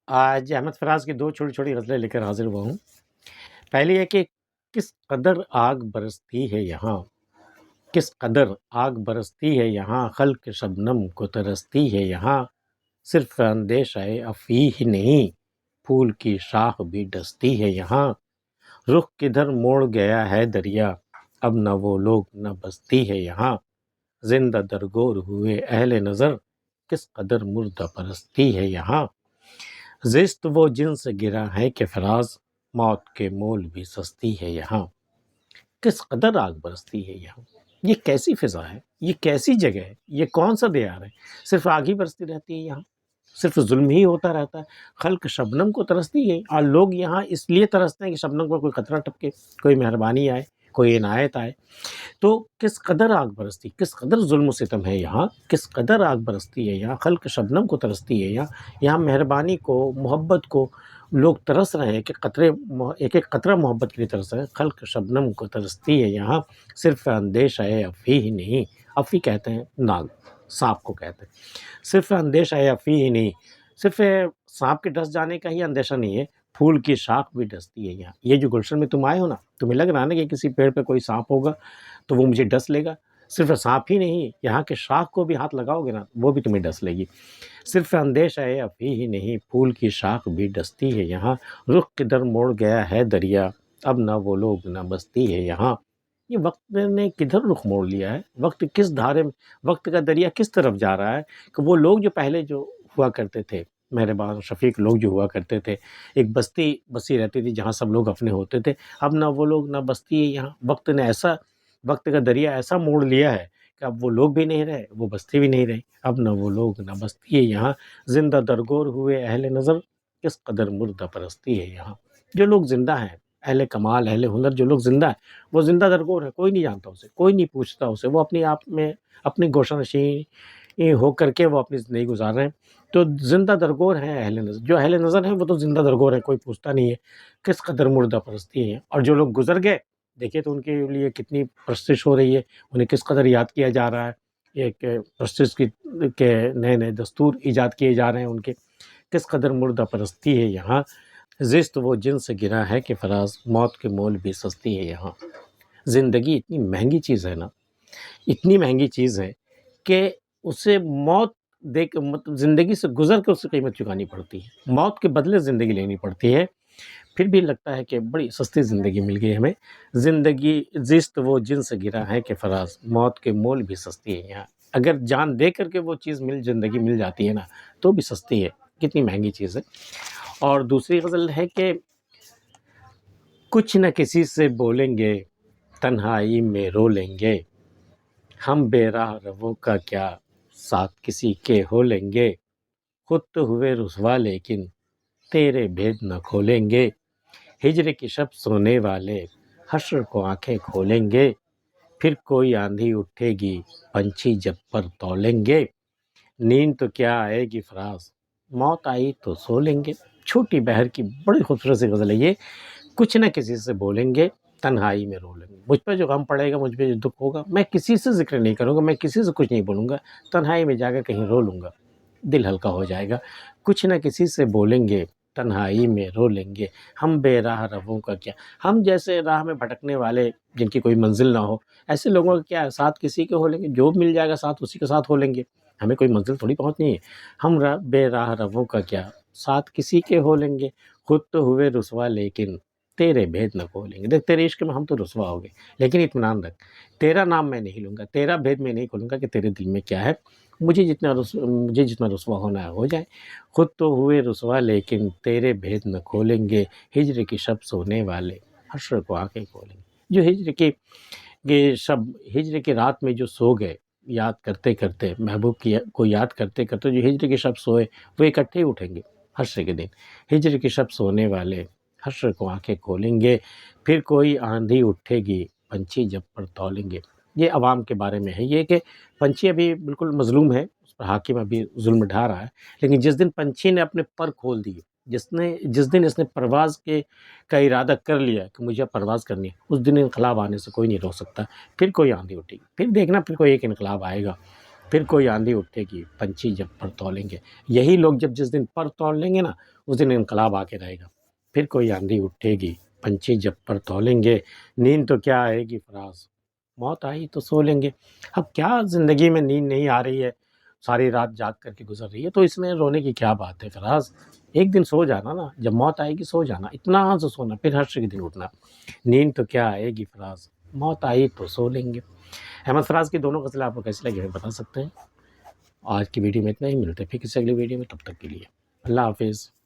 آج احمد فراز کی دو چھوٹی چھوٹی غزلیں لے کر حاضر ہوا ہوں۔ پہلی ہے کہ کس قدر آگ برستی ہے یہاں، کس قدر آگ برستی ہے یہاں، خلق شبنم کو ترستی ہے یہاں، صرف اندیشہ افیہ نہیں، پھول کی شاخ بھی ڈستی ہے یہاں، رخ کدھر موڑ گیا ہے دریا، اب نہ وہ لوگ نہ بستی ہے یہاں، زندہ درگور ہوئے اہل نظر، کس قدر مردہ پرستی ہے یہاں، زشت وہ جن سے گرا ہے کہ فراز، موت کے مول بھی سستی ہے یہاں، کس قدر آگ برستی ہے یہاں۔ یہ کیسی فضا ہے، یہ کیسی جگہ ہے، یہ کون سا دیار ہے، صرف آگ ہی برستی رہتی ہے یہاں، صرف ظلم ہی ہوتا رہتا ہے۔ خلق شبنم کو ترستی ہے، اور لوگ یہاں اس لیے ترستے ہیں کہ شبنم کو کوئی قطرہ ٹپکے، کوئی مہربانی آئے، کوئی عنایت آئے۔ تو کس قدر آگ برستی، کس قدر ظلم و ستم ہے یہاں، کس قدر آگ برستی ہے یہاں، خلق شبنم کو ترستی ہے یہاں مہربانی کو، محبت کو لوگ ترس رہے ہیں کہ قطرے ایک ایک قطرہ محبت کے لیے ترس رہے ہیں۔ خلق شبنم کو ترستی ہے یہاں، صرف اندیشہ افیہ نہیں، افی کہتے ہیں ناگ، سانپ کو کہتے ہیں، صرف اندیشہ افیہ نہیں، صرف سانپ کے ڈس جانے کا ہی اندیشہ نہیں ہے، پھول کی شاخ بھی ڈستی ہے یہاں۔ یہ جو گلشن میں تم آئے ہو نا، تمہیں لگ رہا ہے نا کہ کسی پیڑ پہ کوئی سانپ ہوگا تو وہ مجھے ڈس لے گا، صرف سانپ ہی نہیں، یہاں کے شاخ کو بھی ہاتھ لگاؤ گے نا وہ بھی تمہیں ڈس لے گی۔ صرف اندیشہ افیہ ہی نہیں، پھول کی شاخ بھی ڈستی ہے یہاں، رخ کدھر موڑ گیا ہے دریا، اب نہ وہ لوگ نہ بستی ہے یہاں۔ یہ وقت نے کدھر رخ موڑ لیا ہے، وقت کس دھارے میں، وقت کا دریا کس طرف جا رہا ہے کہ وہ لوگ جو پہلے جو ہوا کرتے تھے، مہربان شفیق لوگ جو ہوا کرتے تھے، ایک بستی بسی رہتی تھی جہاں سب لوگ اپنے ہوتے تھے، اب نہ وہ لوگ نہ بستی ہے یہاں۔ وقت نے ایسا، وقت کا دریا ایسا موڑ لیا ہے کہ اب وہ لوگ بھی نہیں رہے، وہ بستی بھی نہیں رہی، اب نہ وہ لوگ نہ بستی ہے یہاں، زندہ درگور ہوئے اہل نظر، کس قدر مردہ پرستی ہے یہاں۔ جو لوگ زندہ ہیں، اہل کمال اہل ہنر جو لوگ زندہ ہیں وہ زندہ درگور ہے، کوئی نہیں جانتا اسے، کوئی نہیں پوچھتا اسے، وہ اپنے آپ میں اپنی گوشہ نشین ہو کر کے وہ اپنی زندگی گزار رہے ہیں۔ تو زندہ درگور ہیں اہل نظر، جو اہل نظر ہیں وہ تو زندہ درگور ہیں، کوئی پوچھتا نہیں ہے کس قدر مردہ پرستی ہے۔ اور جو لوگ گزر گئے دیکھیے تو ان کے لیے کتنی پرستش ہو رہی ہے، انہیں کس قدر یاد کیا جا رہا ہے، ایک پرستش کے نئے نئے دستور ایجاد کیے جا رہے ہیں ان کے، کس قدر مردہ پرستی ہے یہاں، زشت وہ جن سے گرا ہے کہ فراز، موت کے مول بھی سستی ہے یہاں۔ زندگی اتنی مہنگی چیز ہے نا، اتنی مہنگی چیز ہے کہ اسے موت دے کے مطلب زندگی سے گزر کے اس کی قیمت چکانی پڑتی ہے، موت کے بدلے زندگی لینی پڑتی ہے، پھر بھی لگتا ہے کہ بڑی سستی زندگی مل گئی ہمیں۔ زندگی زشت وہ جن سے گرا ہے کہ فراز، موت کے مول بھی سستی ہے یہاں۔ اگر جان دے کر کے وہ چیز زندگی مل جاتی ہے نا تو بھی سستی ہے، کتنی مہنگی چیز ہے۔ اور دوسری غزل ہے کہ کچھ نہ کسی سے بولیں گے، تنہائی میں رو لیں گے، ہم بے راہ رہوں کا کیا، ساتھ کسی کے ہو لیں گے، خود تو ہوئے رسوا لیکن تیرے بھید نہ کھولیں گے، ہجر کی شب سونے والے حشر کو آنکھیں کھولیں گے، پھر کوئی آندھی اٹھے گی پنچھی جب پر تولیں گے، نیند تو کیا آئے گی فراز، موت آئی تو سو لیں گے۔ چھوٹی بہر کی بڑی خوبصورت سی غزل ہے یہ۔ کچھ نہ کسی سے بولیں گے، تنہائی میں رو لیں گے، مجھ پہ جو غم پڑے گا، مجھ پہ جو دکھ ہوگا، میں کسی سے ذکر نہیں کروں گا، میں کسی سے کچھ نہیں بولوں گا، تنہائی میں جا کر کہیں رو لوں گا، دل ہلکا ہو جائے گا۔ کچھ نہ کسی سے بولیں گے، تنہائی میں رو لیں گے، ہم بے راہ رہوں کا کیا، ہم جیسے راہ میں بھٹکنے والے جن کی کوئی منزل نہ ہو، ایسے لوگوں کا کیا ہے، ساتھ کسی کے ہو لیں گے، جو مل جائے گا ساتھ اسی کے ساتھ ہو لیں گے، ہمیں کوئی منزل تھوڑی پہنچنی ہے، ہم بے راہ رہوں کا کیا، ساتھ کسی کے ہو لیں گے، خود تو ہوئے رسوا لیکن تیرے بھید نہ کھولیں گے۔ دیکھ تیرے عشق میں ہم تو رسوا ہو گئے، لیکن اطمینان رکھ، تیرا نام میں نہیں لوں گا، تیرا بھید میں نہیں کھولوں گا کہ تیرے دل میں کیا ہے، مجھے جتنا رسوا ہونا ہے ہو جائے، خود تو ہوئے رسوا لیکن تیرے بھید نہ کھولیں گے، ہجر کی شب سونے والے حشر کو آنکھیں کھولیں گے۔ جو ہجر کی شب، ہجر کی رات میں جو سو گئے یاد کرتے کرتے، محبوب کو یاد کرتے کرتے، جو ہجر کی شب سوئے وہ اکٹھے ہی اٹھیں گے حشر کے دن، ہجر کی شب سونے والے حشر کو آنکھیں کھولیں گے، پھر کوئی آندھی اٹھے گی پنچھی جب پر تولیں گے۔ یہ عوام کے بارے میں ہے، یہ کہ پنچھی ابھی بالکل مظلوم ہے، اس پر حاکم ابھی ظلم ڈھا رہا ہے، لیکن جس دن پنچھی نے اپنے پر کھول دیے، جس دن اس نے پرواز کا ارادہ کر لیا کہ مجھے پرواز کرنی ہے، اس دن انقلاب آنے سے کوئی نہیں روک سکتا۔ پھر کوئی آندھی اٹھے گی، پھر دیکھنا، پھر کوئی ایک انقلاب آئے گا، پھر کوئی آندھی اٹھے گی پنچھی جب پر تولیں گے۔ یہی لوگ جب جس دن پر تول لیں گے نا اس دن انقلاب آ کے رہے گا، پھر کوئی آندھی اٹھے گی، پنچھی جب پر تولیں گے، نیند تو کیا آئے گی فراز، موت آئی تو سو لیں گے۔ اب کیا زندگی میں نیند نہیں آ رہی ہے، ساری رات جاگ کر کے گزر رہی ہے، تو اس میں رونے کی کیا بات ہے فراز؟ ایک دن سو جانا نا، جب موت آئے گی سو جانا، اطمینان سے سونا، پھر حشر کے دن اٹھنا۔ نیند تو کیا آئے گی فراز، موت آئی تو سو لیں گے۔ احمد فراز کی دونوں غزلیں آپ کو کیسی لگی ہمیں بتا سکتے ہیں۔ آج کی ویڈیو میں اتنا ہی، ملتے ہیں پھر کسی اگلی ویڈیو میں، تب تک کے لیے اللہ حافظ۔